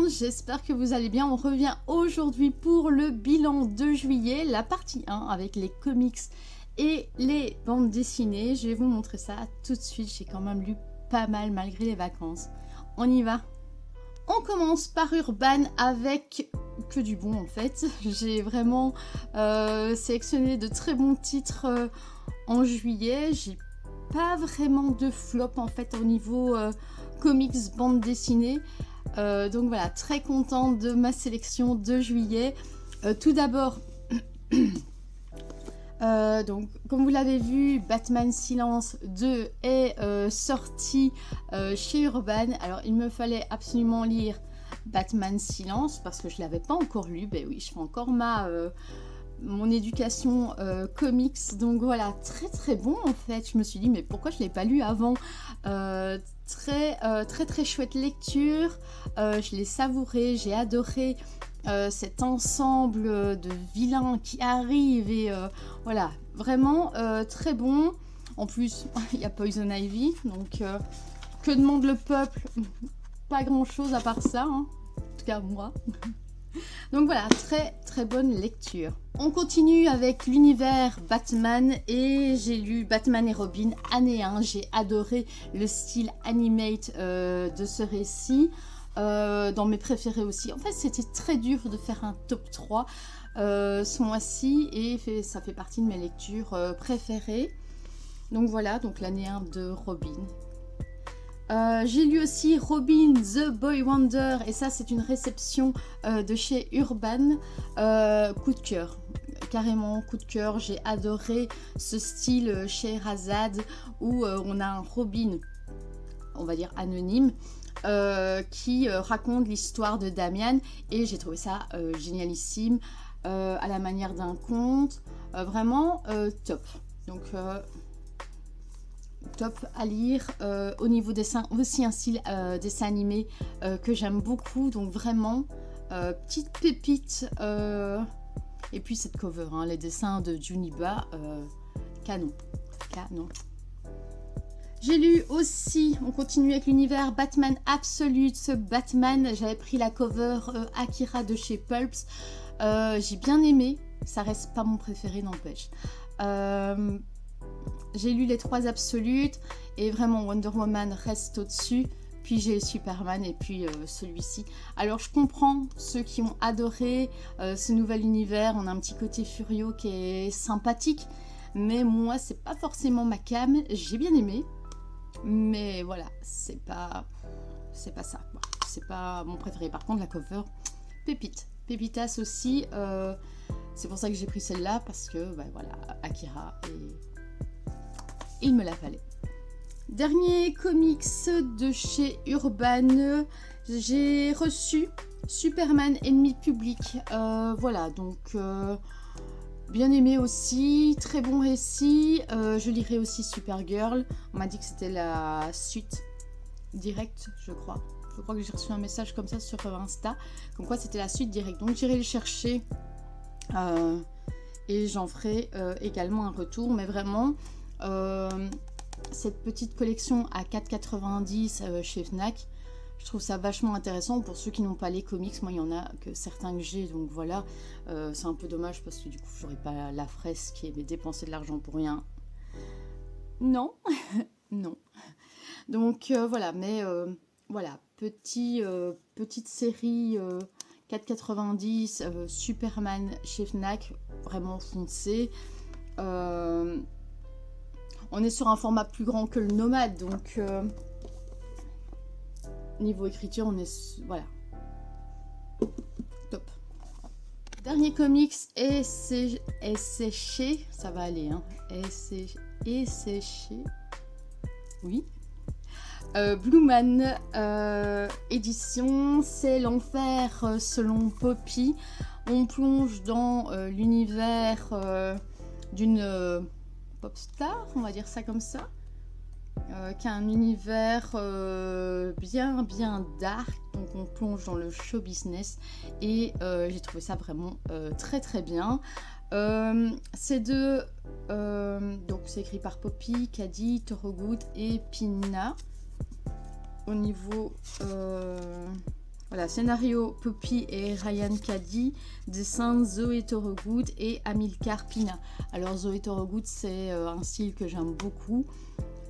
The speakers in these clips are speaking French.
monde, j'espère que vous allez bien. On revient aujourd'hui pour le bilan de juillet, la partie 1 avec les comics et les bandes dessinées. Je vais vous montrer ça tout de suite, j'ai quand même lu pas mal malgré les vacances. On y va. On commence par Urban avec que du bon en fait. J'ai vraiment sélectionné de très bons titres en juillet. J'ai pas vraiment de flop en fait au niveau comics, bande dessinée. Donc voilà, très contente de ma sélection de juillet. Tout d'abord, donc comme vous l'avez vu, Batman Silence 2 est sorti chez Urban. Alors il me fallait absolument lire Batman Silence parce que je ne l'avais pas encore lu. Ben oui, je fais encore mon éducation comics, donc voilà, très très bon en fait. Je me suis dit mais pourquoi je l'ai pas lu avant. Très chouette lecture, je l'ai savouré, j'ai adoré cet ensemble de vilains qui arrivent et voilà, vraiment très bon. En plus il y a Poison Ivy, donc que demande le peuple? Pas grand chose à part ça, hein. En tout cas moi. Donc voilà, très bonne lecture. On continue avec l'univers Batman et j'ai lu Batman et Robin année 1. J'ai adoré le style animate de ce récit. Dans mes préférés aussi. En fait, c'était très dur de faire un top 3 ce mois-ci et ça fait partie de mes lectures préférées. Donc voilà, donc l'année 1 de Robin. J'ai lu aussi Robin The Boy Wonder et ça c'est une réception de chez Urban. Coup de cœur, carrément coup de cœur. J'ai adoré ce style Scheherazade où on a un Robin, on va dire anonyme, qui raconte l'histoire de Damian et j'ai trouvé ça génialissime à la manière d'un conte, vraiment top. Donc top à lire, au niveau dessin aussi un style dessin animé que j'aime beaucoup, donc vraiment petite pépite et puis cette cover, hein, les dessins de Juniba, canon. J'ai lu aussi, on continue avec l'univers Batman Absolute, Batman, j'avais pris la cover Akira de chez Pulps, j'ai bien aimé, ça reste pas mon préféré n'empêche. J'ai lu les 3 absolutes et vraiment Wonder Woman reste au-dessus. Puis j'ai Superman et puis celui-ci. Alors je comprends ceux qui ont adoré ce nouvel univers. On a un petit côté Furio qui est sympathique. Mais moi c'est pas forcément ma came. J'ai bien aimé. Mais voilà, c'est pas ça. Bon, c'est pas mon préféré. Par contre la cover, pépite. Pépitas aussi. C'est pour ça que j'ai pris celle-là. Parce que bah, voilà, Akira et... il me la fallait. Dernier comics de chez Urban, j'ai reçu Superman Ennemi Public. Voilà, donc bien aimé aussi, très bon récit. Je lirai aussi Supergirl. On m'a dit que c'était la suite directe, je crois. Je crois que j'ai reçu un message comme ça sur Insta, comme quoi c'était la suite directe. Donc j'irai le chercher et j'en ferai également un retour, mais vraiment... cette petite collection à 4,90 chez Fnac, je trouve ça vachement intéressant pour ceux qui n'ont pas les comics. Moi il y en a que certains que j'ai, donc voilà, c'est un peu dommage parce que du coup j'aurais pas la fresque et dépenser de l'argent pour rien. Non. Non, donc voilà, mais voilà, petite série 4,90 Superman chez Fnac, vraiment foncé. On est sur un format plus grand que le Nomade, donc niveau écriture, on est... voilà. Top. Dernier comics, Séché, ça va aller, hein. Séché. Oui. Blue Man édition, c'est l'enfer selon Poppy. On plonge dans l'univers d'une... pop star, on va dire ça comme ça, qui a un univers bien dark, donc on plonge dans le show business et j'ai trouvé ça vraiment très bien. C'est donc c'est écrit par Poppy, Caddy, Thorogood et Pina. Au niveau Voilà, scénario Poppy et Ryan Caddy, dessin Zoé Torogood et Amilcar Pina. Alors Zoé Torogood, c'est un style que j'aime beaucoup.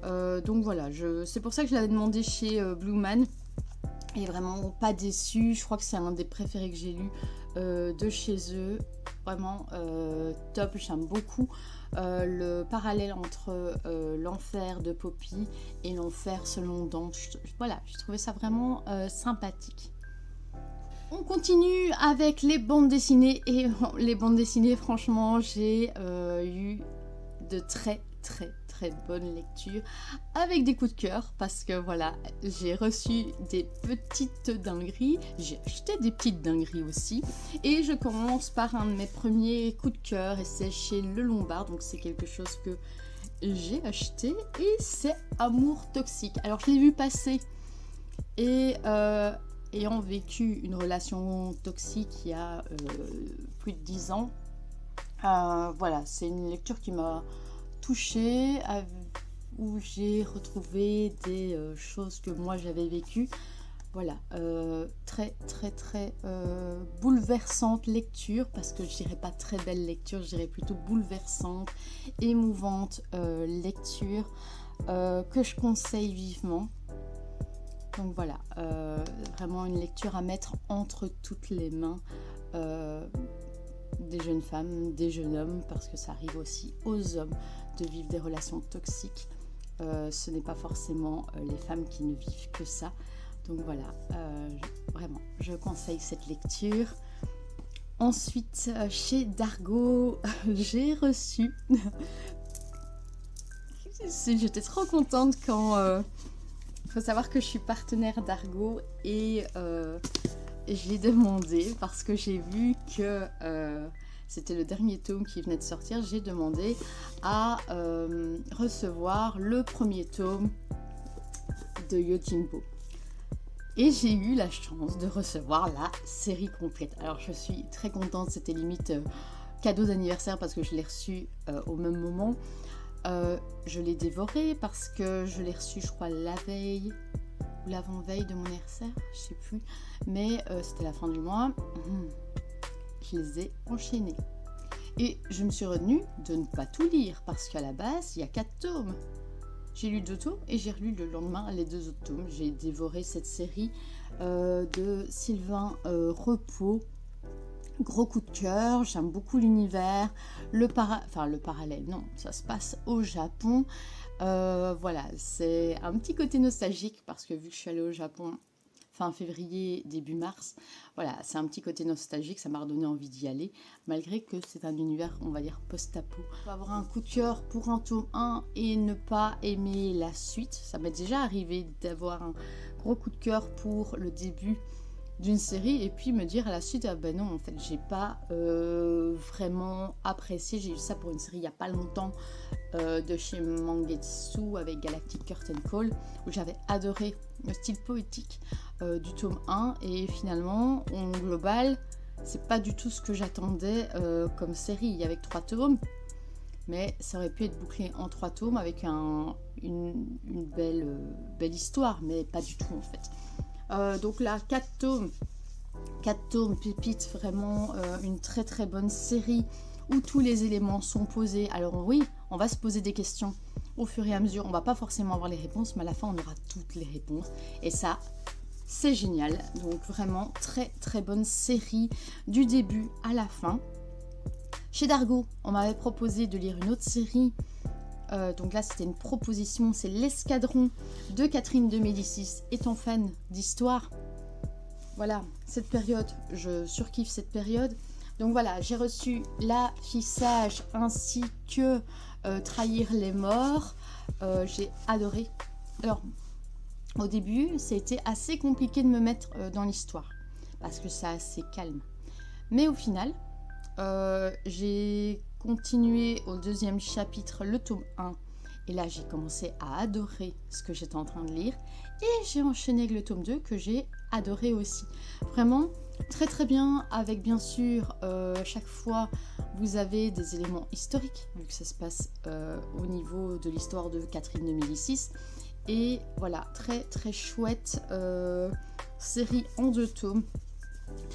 Donc voilà, c'est pour ça que je l'avais demandé chez Blue Man. Et vraiment pas déçue, je crois que c'est un des préférés que j'ai lu de chez eux. Vraiment top, j'aime beaucoup le parallèle entre l'enfer de Poppy et l'enfer selon Dante. Voilà, j'ai trouvé ça vraiment sympathique. On continue avec les bandes dessinées et les bandes dessinées, franchement, j'ai eu de très bonnes lectures avec des coups de cœur parce que voilà, j'ai reçu des petites dingueries, j'ai acheté des petites dingueries aussi et je commence par un de mes premiers coups de cœur et c'est chez Le Lombard, donc c'est quelque chose que j'ai acheté et c'est Amour Toxique. Alors je l'ai vu passer et ayant vécu une relation toxique il y a plus de 10 ans, voilà, c'est une lecture qui m'a touchée, où j'ai retrouvé des choses que moi j'avais vécues. Voilà, très bouleversante lecture, parce que je dirais pas très belle lecture, je dirais plutôt bouleversante, émouvante lecture que je conseille vivement. Donc voilà, vraiment une lecture à mettre entre toutes les mains des jeunes femmes, des jeunes hommes, parce que ça arrive aussi aux hommes de vivre des relations toxiques. Ce n'est pas forcément les femmes qui ne vivent que ça. Donc voilà, vraiment, je conseille cette lecture. Ensuite, chez Dargo, j'ai reçu... J'étais trop contente quand... faut savoir que je suis partenaire d'Argo et j'ai demandé, parce que j'ai vu que c'était le dernier tome qui venait de sortir, j'ai demandé à recevoir le premier tome de Yojimbo. Et j'ai eu la chance de recevoir la série complète. Alors je suis très contente, c'était limite cadeau d'anniversaire parce que je l'ai reçu au même moment. Je l'ai dévoré parce que je l'ai reçu, je crois, la veille ou l'avant-veille de mon anniversaire, je sais plus. Mais c'était la fin du mois. Je les ai enchaînés. Et je me suis retenue de ne pas tout lire parce qu'à la base, il y a 4 tomes. J'ai lu 2 tomes et j'ai relu le lendemain les 2 autres tomes. J'ai dévoré cette série de Sylvain Repos. Gros coup de cœur, j'aime beaucoup l'univers, le parallèle, non, ça se passe au Japon. Voilà, c'est un petit côté nostalgique parce que vu que je suis allée au Japon fin février, début mars, voilà, c'est un petit côté nostalgique, ça m'a redonné envie d'y aller, malgré que c'est un univers, on va dire, post-apo. On peut avoir un coup de cœur pour un tome 1 et ne pas aimer la suite. Ça m'est déjà arrivé d'avoir un gros coup de cœur pour le début d'une série et puis me dire à la suite, ah ben non, en fait, j'ai pas vraiment apprécié. J'ai eu ça pour une série il y a pas longtemps de chez Mangetsu avec Galactic Curtain Call, où j'avais adoré le style poétique du tome 1 et finalement, en global, c'est pas du tout ce que j'attendais comme série avec 3 tomes, mais ça aurait pu être bouclé en 3 tomes avec une belle histoire, mais pas du tout en fait. Donc là, 4 tomes pépites, vraiment une très bonne série où tous les éléments sont posés. Alors oui, on va se poser des questions au fur et à mesure, on va pas forcément avoir les réponses, mais à la fin on aura toutes les réponses et ça, c'est génial. Donc vraiment très bonne série du début à la fin. Chez Dargo, on m'avait proposé de lire une autre série. Donc là c'était une proposition, c'est L'Escadron de Catherine de Médicis. Étant fan d'histoire, voilà, cette période, je surkiffe cette période. Donc voilà, j'ai reçu La Fille Sage ainsi que Trahir les morts. J'ai adoré. Alors au début c'était assez compliqué de me mettre dans l'histoire parce que c'est assez calme, mais au final j'ai continué au 2e chapitre, le tome 1, et là j'ai commencé à adorer ce que j'étais en train de lire et j'ai enchaîné avec le tome 2 que j'ai adoré aussi. Vraiment très bien, avec bien sûr chaque fois vous avez des éléments historiques vu que ça se passe au niveau de l'histoire de Catherine de Médicis Et voilà, très très chouette série en 2 tomes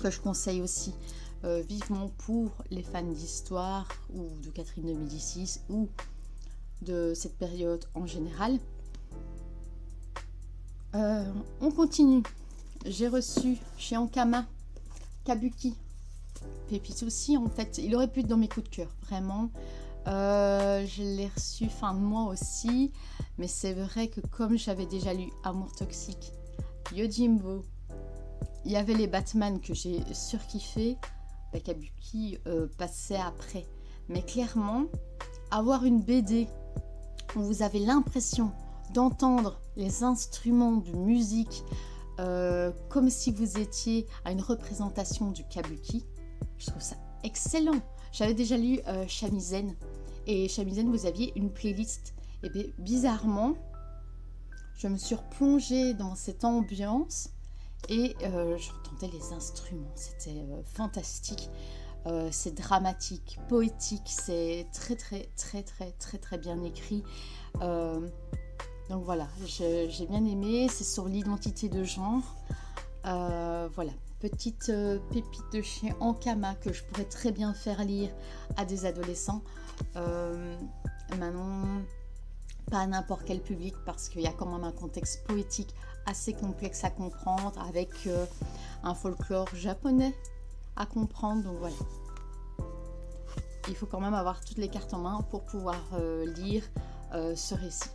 que je conseille aussi vivement pour les fans d'histoire ou de Catherine de Médicis ou de cette période en général. On continue. J'ai reçu chez Ankama Kabuki. Pépite aussi, en fait. Il aurait pu être dans mes coups de cœur, vraiment. Je l'ai reçu fin de mois aussi. Mais c'est vrai que comme j'avais déjà lu Amour toxique, Yojimbo, il y avait les Batman que j'ai surkiffé. Kabuki passait après. Mais clairement, avoir une BD où vous avez l'impression d'entendre les instruments de musique comme si vous étiez à une représentation du Kabuki, je trouve ça excellent. J'avais déjà lu Shamisen, et Shamisen, vous aviez une playlist. Et bien, bizarrement, je me suis replongée dans cette ambiance et j'entendais les instruments. C'était fantastique. C'est dramatique, poétique, c'est très très très très très très bien écrit. Donc voilà, j'ai bien aimé. C'est sur l'identité de genre. Voilà, petite pépite de chez Ankama que je pourrais très bien faire lire à des adolescents. Maintenant, pas à n'importe quel public, parce qu'il y a quand même un contexte poétique assez complexe à comprendre, avec un folklore japonais à comprendre. Donc voilà, il faut quand même avoir toutes les cartes en main pour pouvoir lire ce récit.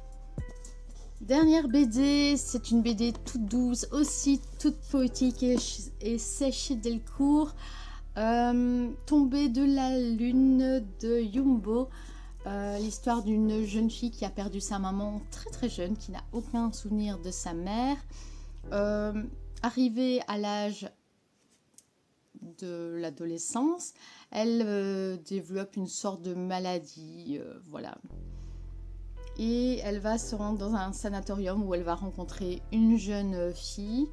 Dernière BD, c'est une BD toute douce, aussi toute poétique, et c'est chez Delcourt. Tombée de la lune de Yumbo. L'histoire d'une jeune fille qui a perdu sa maman très très jeune, qui n'a aucun souvenir de sa mère. Arrivée à l'âge de l'adolescence, elle développe une sorte de maladie, voilà. Et elle va se rendre dans un sanatorium où elle va rencontrer une jeune fille.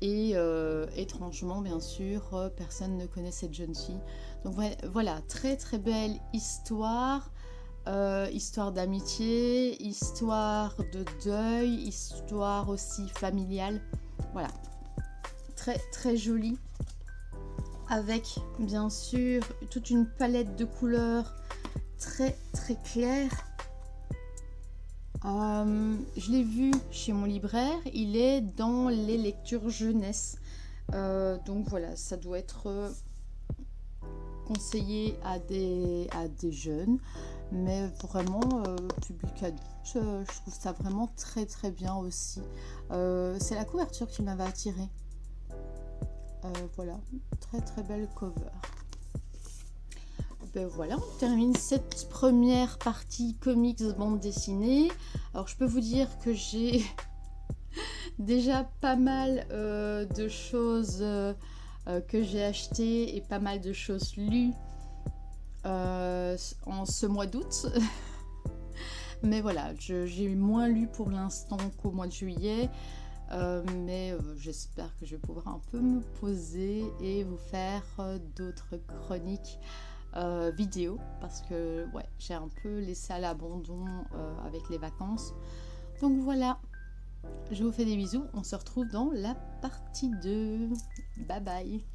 Et étrangement, bien sûr, personne ne connaît cette jeune fille. Donc voilà, très très belle histoire. Histoire d'amitié, histoire de deuil, histoire aussi familiale. Voilà, très très jolie. Avec bien sûr toute une palette de couleurs très très claires. Je l'ai vu chez mon libraire, il est dans les lectures jeunesse. Donc voilà, ça doit être conseillé à des jeunes. Mais vraiment, public adulte, je trouve ça vraiment très très bien aussi. C'est la couverture qui m'avait attirée. Voilà, très très belle cover. Ben voilà, on termine cette première partie comics bande dessinée. Alors je peux vous dire que j'ai déjà pas mal de choses que j'ai achetées et pas mal de choses lues en ce mois d'août. Mais voilà, j'ai moins lu pour l'instant qu'au mois de juillet. Mais j'espère que je vais pouvoir un peu me poser et vous faire d'autres chroniques vidéo, parce que ouais, j'ai un peu laissé à l'abandon avec les vacances. Donc voilà, je vous fais des bisous, on se retrouve dans la partie 2. Bye bye.